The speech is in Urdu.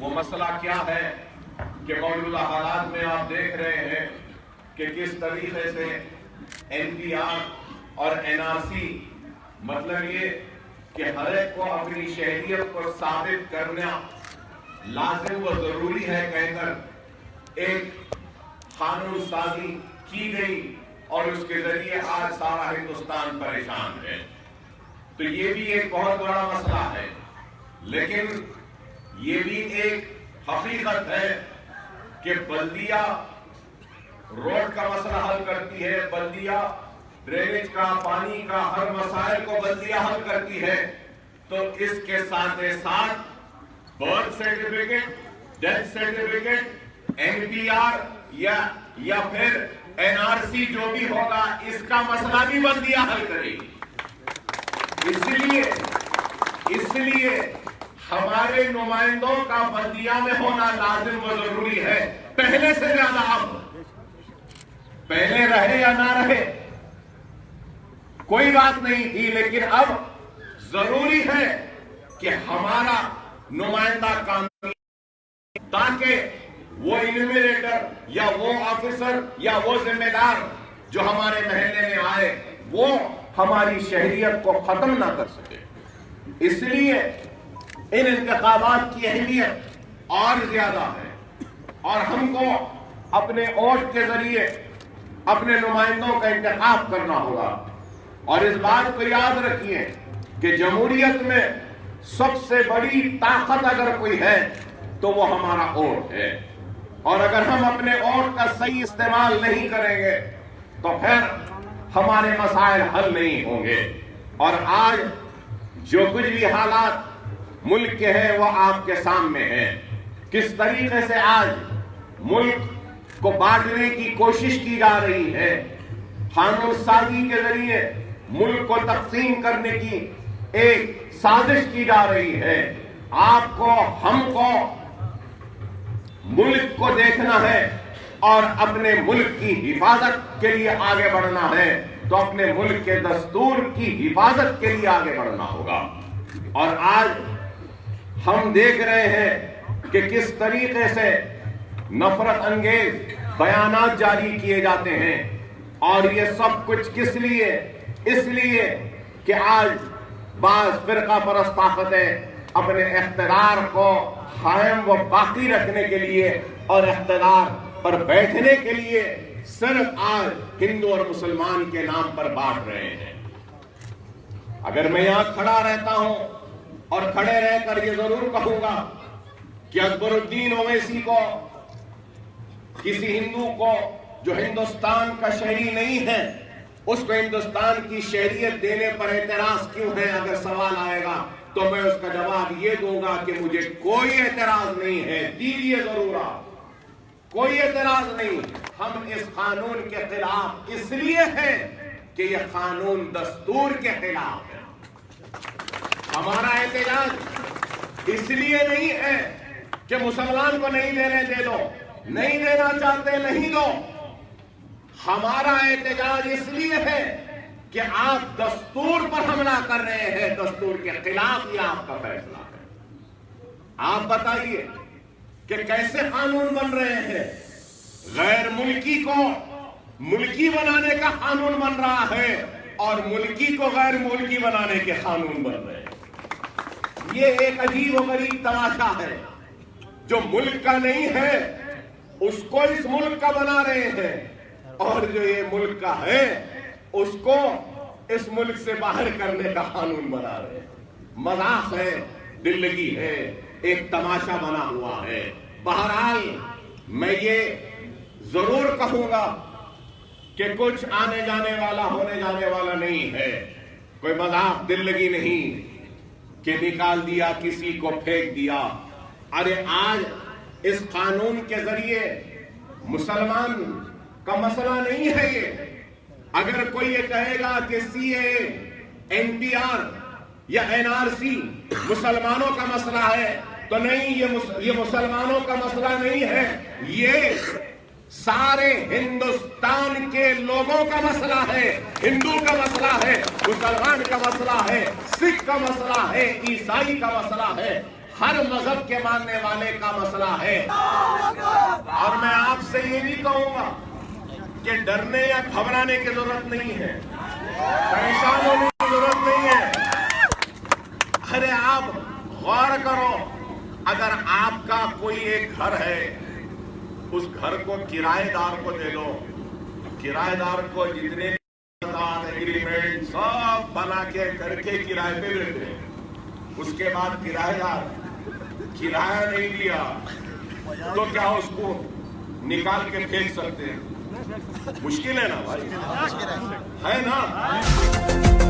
وہ مسئلہ کیا ہے کہ موجودہ حالات میں آپ دیکھ رہے ہیں کہ کس طریقے سے NPR اور NRC مطلب یہ کہ ہر ایک کو اپنی شہریت کو ثابت کرنا لازم و ضروری ہے کہہ کر ایک قانون سازی کی گئی اور اس کے ذریعے آج سارا ہندوستان پریشان ہے. تو یہ بھی ایک بہت بڑا مسئلہ ہے، لیکن یہ بھی ایک حقیقت ہے کہ بلدیہ روڈ کا مسئلہ حل کرتی ہے، بلدیہ ڈرینیج کا، پانی کا، ہر مسائل کو بلدیہ حل کرتی ہے. تو اس کے ساتھ ساتھ birth certificate, death certificate, NPR یا پھر NRC جو بھی ہوگا اس کا مسئلہ بھی بلدیہ حل کرے گی. اس لیے ہمارے نمائندوں کا بلدیہ میں ہونا لازم و ضروری ہے، پہلے سے زیادہ. اب پہلے رہے یا نہ رہے کوئی بات نہیں تھی، لیکن اب ضروری ہے کہ ہمارا نمائندہ کامیاب تاکہ وہ انویسٹر یا وہ آفیسر یا وہ ذمہ دار جو ہمارے محلے میں آئے وہ ہماری شہریت کو ختم نہ کر سکے. اس لیے ان انتخابات کی اہمیت اور زیادہ ہے اور ہم کو اپنے ووٹ کے ذریعے اپنے نمائندوں کا انتخاب کرنا ہوگا. اور اس بات کو یاد رکھیے کہ جمہوریت میں سب سے بڑی طاقت اگر کوئی ہے تو وہ ہمارا ووٹ ہے، اور اگر ہم اپنے ووٹ کا صحیح استعمال نہیں کریں گے تو پھر ہمارے مسائل حل نہیں ہوں گے. اور آج جو کچھ بھی حالات ملک کے ہیں وہ آپ کے سامنے ہیں. کس طریقے سے آج ملک کو بانٹنے کی کوشش کی جا رہی ہے، قانون سازی کے ذریعے ملک کو تقسیم کرنے کی ایک سازش کی جا رہی ہے. آپ کو، ہم کو ملک کو دیکھنا ہے اور اپنے ملک کی حفاظت کے لیے آگے بڑھنا ہے تو اپنے ملک کے دستور کی حفاظت کے لیے آگے بڑھنا ہوگا. اور آج ہم دیکھ رہے ہیں کہ کس طریقے سے نفرت انگیز بیانات جاری کیے جاتے ہیں، اور یہ سب کچھ کس لیے؟ اس لیے کہ آج بعض فرقہ پرست طاقتیں اپنے اقتدار کو قائم و باقی رکھنے کے لیے اور اقتدار پر بیٹھنے کے لیے صرف آج ہندو اور مسلمان کے نام پر بانٹ رہے ہیں. اگر میں یہاں کھڑا رہتا ہوں اور کھڑے رہ کر یہ ضرور کہوں گا کہ اکبر الدین اویسی کو، کسی ہندو کو جو ہندوستان کا شہری نہیں ہے، اس کو ہندوستان کی شہریت دینے پر اعتراض کیوں ہے، اگر سوال آئے گا تو میں اس کا جواب یہ دوں گا کہ مجھے کوئی اعتراض نہیں ہے. دیجیے ضرور، کوئی اعتراض نہیں. ہم اس قانون کے خلاف اس لیے ہیں کہ یہ قانون دستور کے خلاف ہے. ہمارا احتجاج اس لیے نہیں ہے کہ مسلمان کو نہیں دینے دے دو، نہیں دینا چاہتے نہیں دو. ہمارا احتجاج اس لیے ہے کہ آپ دستور پر حملہ کر رہے ہیں، دستور کے خلاف یہ آپ کا فیصلہ ہے. آپ بتائیے کہ کیسے قانون بن رہے ہیں؟ غیر ملکی کو ملکی بنانے کا قانون بن رہا ہے اور ملکی کو غیر ملکی بنانے کے قانون بن رہے ہیں. یہ ایک عجیب و غریب تماشا ہے. جو ملک کا نہیں ہے اس کو اس ملک کا بنا رہے ہیں، اور جو یہ ملک کا ہے اس کو اس ملک سے باہر کرنے کا قانون بنا رہے ہیں. مذاق ہے، دل لگی ہے، ایک تماشا بنا ہوا ہے. بہرحال میں یہ ضرور کہوں گا کہ کچھ آنے جانے والا ہونے جانے والا نہیں ہے. کوئی مذاق دل لگی نہیں کہ نکال دیا، کسی کو پھینک دیا. ارے آج اس قانون کے ذریعے مسلمان کا مسئلہ نہیں ہے یہ. اگر کوئی یہ کہے گا کہ CAA، NPR یا NRC مسلمانوں کا مسئلہ ہے تو نہیں، یہ مسلمانوں کا مسئلہ نہیں ہے، یہ سارے ہندوستان کے لوگوں کا مسئلہ ہے. ہندو کا مسئلہ ہے، مسلمان کا مسئلہ ہے، سکھ کا مسئلہ ہے، عیسائی کا مسئلہ ہے. ہر مذہب کے ماننے والے کا مسئلہ ہے. اور میں آپ سے یہ بھی کہوں گا کہ ڈرنے یا گھبرانے کی ضرورت نہیں ہے, پریشان ہونے کی ضرورت نہیں ہے. ارے آپ غور کرو, اگر آپ کا کوئی ایک گھر ہے, اس گھر کو کرایہ دار کو دے دو, کرایہ دار کو جتنے ایگریمنٹ سب بنا کے کر کے کرایہ پہ دیتے ہیں, اس کے بعد کرایہ دار کرایہ نہیں دیا تو کیا اس کو نکال کے پھینک سکتے ہیں؟ مشکل ہے نا بھائی, ہے نا.